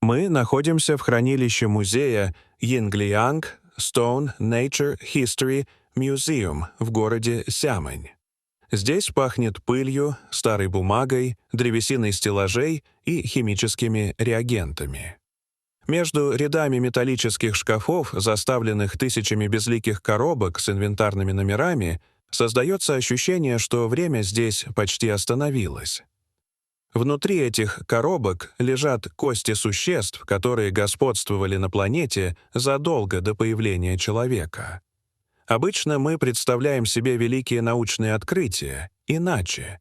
Мы находимся в хранилище музея Yingliang Stone Nature History Museum в городе Сямэнь. Здесь пахнет пылью, старой бумагой, древесиной стеллажей и химическими реагентами. Между рядами металлических шкафов, заставленных тысячами безликих коробок с инвентарными номерами, создается ощущение, что время здесь почти остановилось. Внутри этих коробок лежат кости существ, которые господствовали на планете задолго до появления человека. Обычно мы представляем себе великие научные открытия иначе.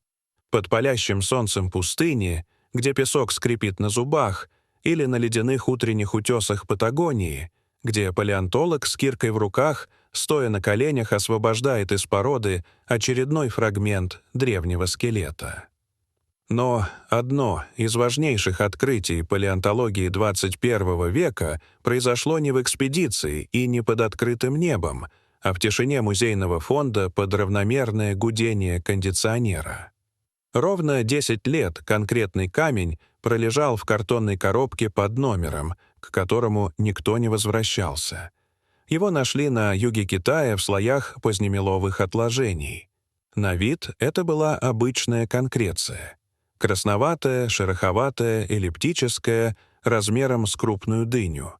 Под палящим солнцем пустыни, где песок скрипит на зубах, или на ледяных утренних утесах Патагонии, где палеонтолог с киркой в руках, стоя на коленях, освобождает из породы очередной фрагмент древнего скелета. Но одно из важнейших открытий палеонтологии 21 века произошло не в экспедиции и не под открытым небом, а в тишине музейного фонда под равномерное гудение кондиционера. Ровно 10 лет конкретный камень пролежал в картонной коробке под номером, к которому никто не возвращался. Его нашли на юге Китая в слоях позднемеловых отложений. На вид это была обычная конкреция. Красноватая, шероховатая, эллиптическая, размером с крупную дыню.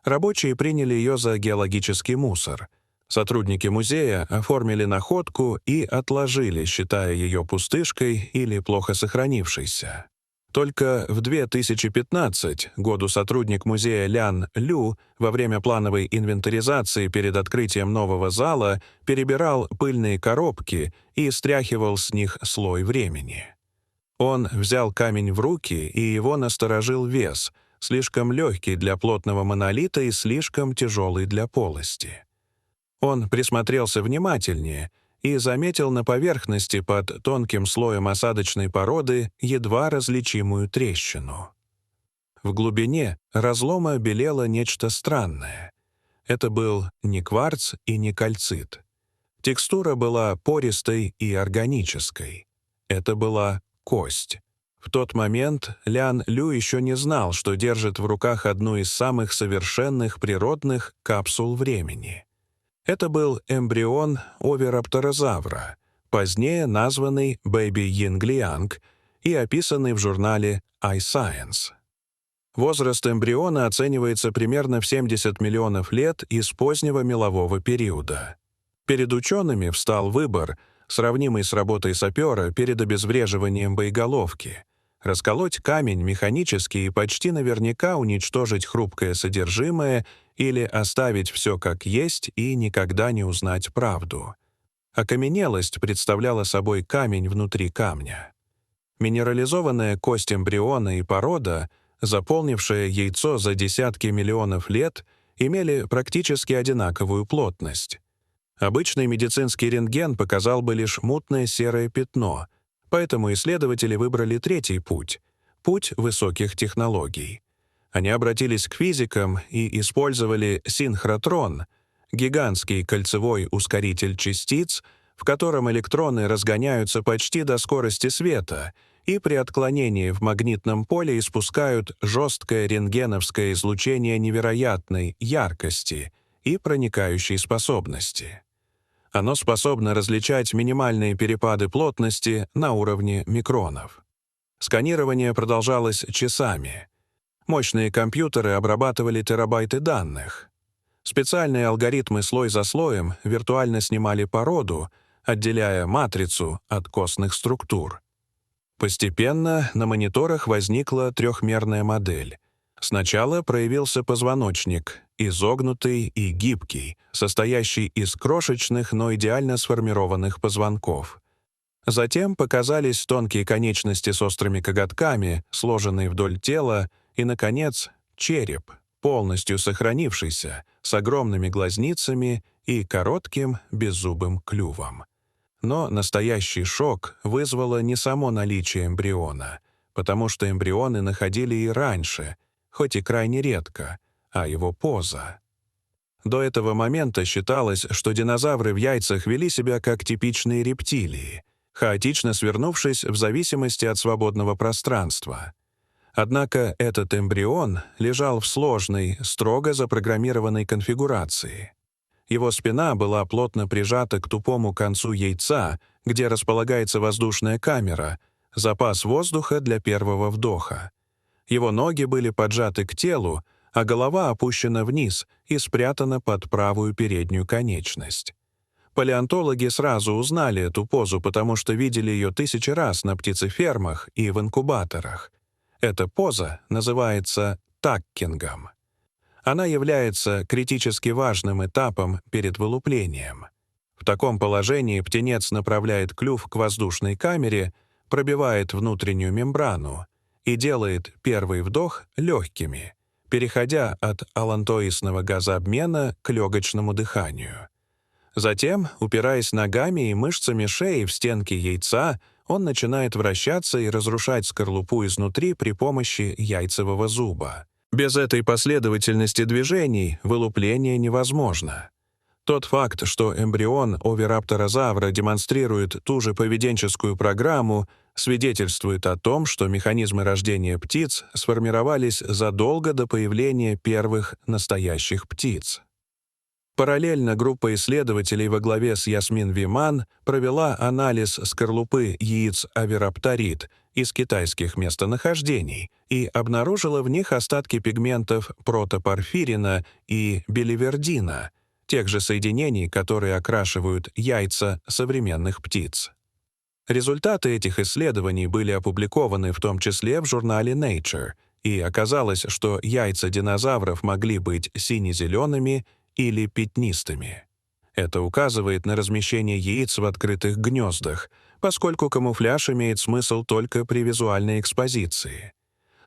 Рабочие приняли ее за геологический мусор. Сотрудники музея оформили находку и отложили, считая ее пустышкой или плохо сохранившейся. Только в 2015 году сотрудник музея Лян Лю во время плановой инвентаризации перед открытием нового зала перебирал пыльные коробки и стряхивал с них слой времени. Он взял камень в руки, и его насторожил вес, слишком легкий для плотного монолита и слишком тяжелый для полости. Он присмотрелся внимательнее и заметил на поверхности под тонким слоем осадочной породы едва различимую трещину. В глубине разлома белело нечто странное. Это был не кварц и не кальцит. Текстура была пористой и органической. Это была кость. В тот момент Лян Лю еще не знал, что держит в руках одну из самых совершенных природных капсул времени. Это был эмбрион оvirапторозавра, позднее названный Baby Yingliang и описанный в журнале iScience. Возраст эмбриона оценивается примерно в 70 миллионов лет из позднего мелового периода. Перед учеными встал выбор, сравнимый с работой сапера перед обезвреживанием боеголовки: расколоть камень механически и почти наверняка уничтожить хрупкое содержимое или оставить все как есть и никогда не узнать правду. Окаменелость представляла собой камень внутри камня. Минерализованная кость эмбриона и порода, заполнившая яйцо за десятки миллионов лет, имели практически одинаковую плотность. Обычный медицинский рентген показал бы лишь мутное серое пятно, поэтому исследователи выбрали третий путь — путь высоких технологий. Они обратились к физикам и использовали синхротрон — гигантский кольцевой ускоритель частиц, в котором электроны разгоняются почти до скорости света и при отклонении в магнитном поле испускают жесткое рентгеновское излучение невероятной яркости и проникающей способности. Оно способно различать минимальные перепады плотности на уровне микронов. Сканирование продолжалось часами. Мощные компьютеры обрабатывали терабайты данных. Специальные алгоритмы слой за слоем виртуально снимали породу, отделяя матрицу от костных структур. Постепенно на мониторах возникла трехмерная модель. Сначала проявился позвоночник, изогнутый и гибкий, состоящий из крошечных, но идеально сформированных позвонков. Затем показались тонкие конечности с острыми коготками, сложенные вдоль тела, и, наконец, череп, полностью сохранившийся, с огромными глазницами и коротким беззубым клювом. Но настоящий шок вызвало не само наличие эмбриона, потому что эмбрионы находили и раньше, хоть и крайне редко, а его поза. До этого момента считалось, что динозавры в яйцах вели себя как типичные рептилии, хаотично свернувшись в зависимости от свободного пространства. Однако этот эмбрион лежал в сложной, строго запрограммированной конфигурации. Его спина была плотно прижата к тупому концу яйца, где располагается воздушная камера, запас воздуха для первого вдоха. Его ноги были поджаты к телу, а голова опущена вниз и спрятана под правую переднюю конечность. Палеонтологи сразу узнали эту позу, потому что видели ее тысячи раз на птицефермах и в инкубаторах. Эта поза называется таккингом. Она является критически важным этапом перед вылуплением. В таком положении птенец направляет клюв к воздушной камере, пробивает внутреннюю мембрану и делает первый вдох легкими, переходя от аллантоисного газообмена к легочному дыханию. Затем, упираясь ногами и мышцами шеи в стенки яйца, он начинает вращаться и разрушать скорлупу изнутри при помощи яйцевого зуба. Без этой последовательности движений вылупление невозможно. Тот факт, что эмбрион оviraptorозавра демонстрирует ту же поведенческую программу, свидетельствует о том, что механизмы рождения птиц сформировались задолго до появления первых настоящих птиц. Параллельно группа исследователей во главе с Ясмин Виман провела анализ скорлупы яиц Oviraptorид из китайских местонахождений и обнаружила в них остатки пигментов протопорфирина и биливердина, тех же соединений, которые окрашивают яйца современных птиц. Результаты этих исследований были опубликованы в том числе в журнале Nature, и оказалось, что яйца динозавров могли быть сине-зелеными или пятнистыми. Это указывает на размещение яиц в открытых гнездах, поскольку камуфляж имеет смысл только при визуальной экспозиции.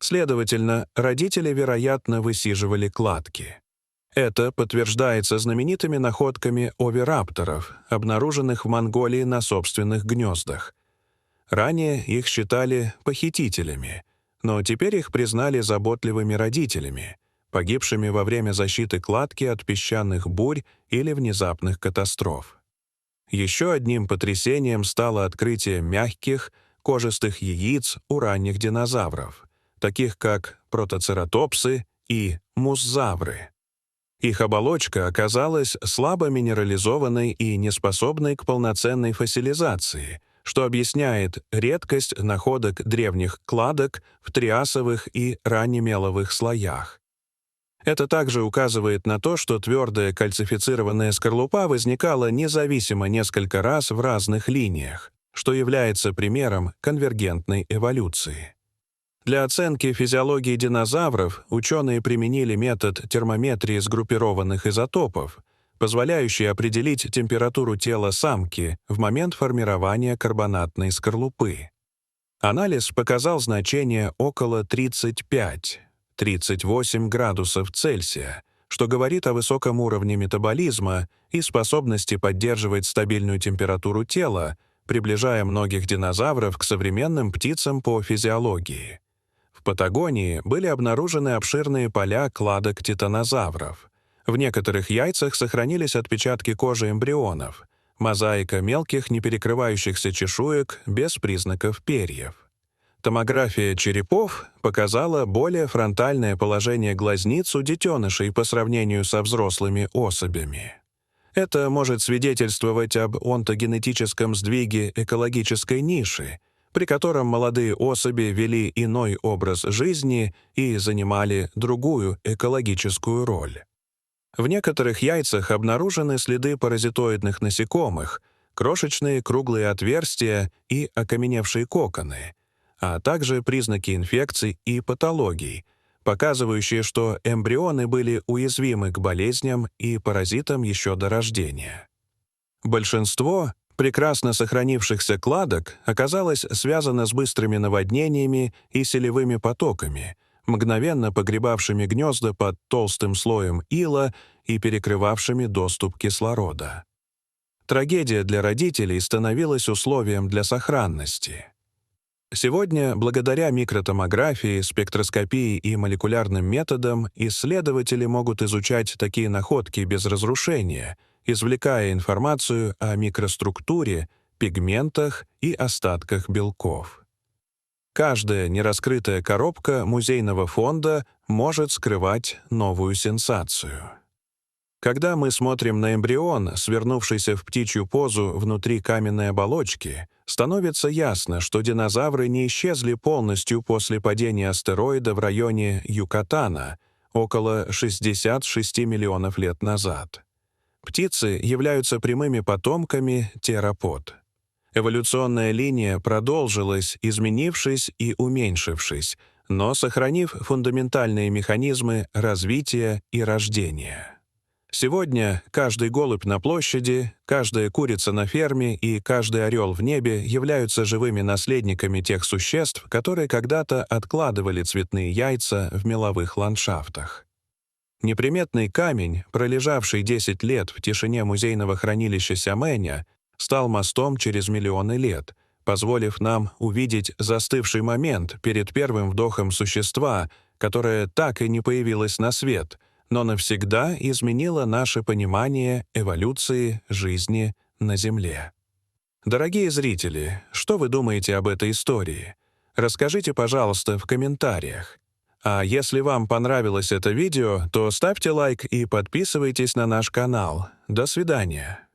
Следовательно, родители, вероятно, высиживали кладки. Это подтверждается знаменитыми находками овирапторов, обнаруженных в Монголии на собственных гнездах. Ранее их считали похитителями, но теперь их признали заботливыми родителями, погибшими во время защиты кладки от песчаных бурь или внезапных катастроф. Еще одним потрясением стало открытие мягких, кожистых яиц у ранних динозавров, таких как протоцератопсы и мусзавры. Их оболочка оказалась слабо минерализованной и неспособной к полноценной фосилизации, что объясняет редкость находок древних кладок в триасовых и раннемеловых слоях. Это также указывает на то, что твердая кальцифицированная скорлупа возникала независимо несколько раз в разных линиях, что является примером конвергентной эволюции. Для оценки физиологии динозавров ученые применили метод термометрии сгруппированных изотопов, позволяющий определить температуру тела самки в момент формирования карбонатной скорлупы. Анализ показал значение около 35-38 градусов Цельсия, что говорит о высоком уровне метаболизма и способности поддерживать стабильную температуру тела, приближая многих динозавров к современным птицам по физиологии. В Патагонии были обнаружены обширные поля кладок титанозавров. В некоторых яйцах сохранились отпечатки кожи эмбрионов, мозаика мелких неперекрывающихся чешуек без признаков перьев. Томография черепов показала более фронтальное положение глазниц у детенышей по сравнению со взрослыми особями. Это может свидетельствовать об онтогенетическом сдвиге экологической ниши, при котором молодые особи вели иной образ жизни и занимали другую экологическую роль. В некоторых яйцах обнаружены следы паразитоидных насекомых, крошечные круглые отверстия и окаменевшие коконы, а также признаки инфекций и патологий, показывающие, что эмбрионы были уязвимы к болезням и паразитам еще до рождения. Большинство прекрасно сохранившихся кладок оказалось связано с быстрыми наводнениями и селевыми потоками, мгновенно погребавшими гнезда под толстым слоем ила и перекрывавшими доступ кислорода. Трагедия для родителей становилась условием для сохранности. Сегодня, благодаря микротомографии, спектроскопии и молекулярным методам, исследователи могут изучать такие находки без разрушения, извлекая информацию о микроструктуре, пигментах и остатках белков. Каждая нераскрытая коробка музейного фонда может скрывать новую сенсацию. Когда мы смотрим на эмбрион, свернувшийся в птичью позу внутри каменной оболочки, становится ясно, что динозавры не исчезли полностью после падения астероида в районе Юкатана около 66 миллионов лет назад. Птицы являются прямыми потомками теропод. Эволюционная линия продолжилась, изменившись и уменьшившись, но сохранив фундаментальные механизмы развития и рождения. Сегодня каждый голубь на площади, каждая курица на ферме и каждый орел в небе являются живыми наследниками тех существ, которые когда-то откладывали цветные яйца в меловых ландшафтах. Неприметный камень, пролежавший 10 лет в тишине музейного хранилища Сямэня, стал мостом через миллионы лет, позволив нам увидеть застывший момент перед первым вдохом существа, которое так и не появилось на свет, но навсегда изменило наше понимание эволюции жизни на Земле. Дорогие зрители, что вы думаете об этой истории? Расскажите, пожалуйста, в комментариях. А если вам понравилось это видео, то ставьте лайк и подписывайтесь на наш канал. До свидания.